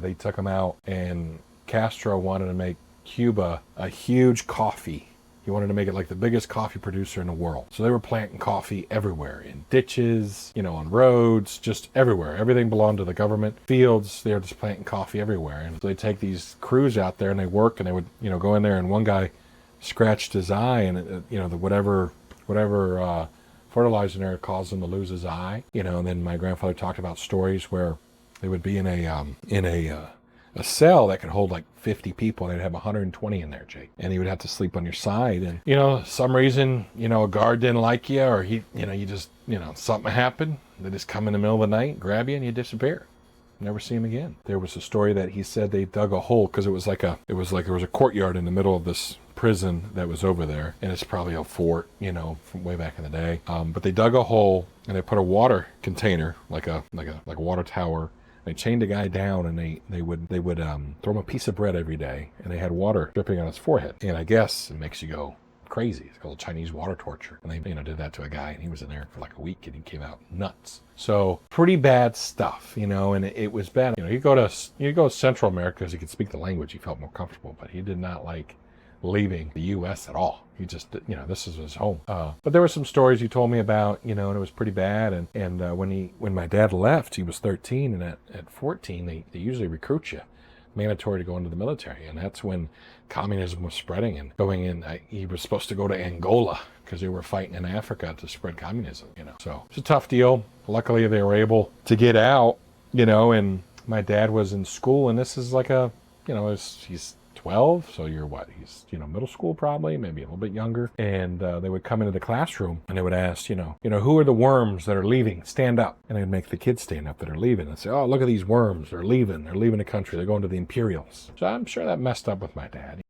they took them out, and Castro wanted to make Cuba a huge coffee. He wanted to make it like the biggest coffee producer in the world. So they were planting coffee everywhere, in ditches, on roads, just everywhere. Everything belonged to the government. Fields, they were just planting coffee everywhere. And so they take these crews out there and they work, and they would, go in there, and one guy scratched his eye, and the whatever fertilizer in there caused him to lose his eye. And then my grandfather talked about stories where they would be in a cell that could hold like 50 people, and they'd have 120 in there, Jake. And you would have to sleep on your side. And, some reason, a guard didn't like you, or something happened. They just come in the middle of the night, grab you, and you disappear. Never see him again. There was a story that he said they dug a hole, because it was like there was a courtyard in the middle of this prison that was over there, and it's probably a fort, from way back in the day. But they dug a hole, and they put a water container, like a water tower. They chained a guy down, and they would throw him a piece of bread every day, and they had water dripping on his forehead. And I guess it makes you go crazy. It's called Chinese water torture. And they did that to a guy, and he was in there for like a week, and he came out nuts. So pretty bad stuff, and it was bad. You go to Central America because he could speak the language. He felt more comfortable, but he did not like leaving the U.S. at all. He just, this is his home. But there were some stories he told me about, and it was pretty bad. And when my dad left, he was 13, and at 14, they usually recruit you, mandatory to go into the military. And that's when communism was spreading and going in. He was supposed to go to Angola because they were fighting in Africa to spread communism, So it's a tough deal. Luckily, they were able to get out, and my dad was in school, and this is like he's 12, so you're what? He's, middle school probably, maybe a little bit younger. And they would come into the classroom, and they would ask, who are the worms that are leaving? Stand up. And they'd make the kids stand up that are leaving and say, oh, look at these worms. They're leaving the country. They're going to the Imperials. So I'm sure that messed up with my dad.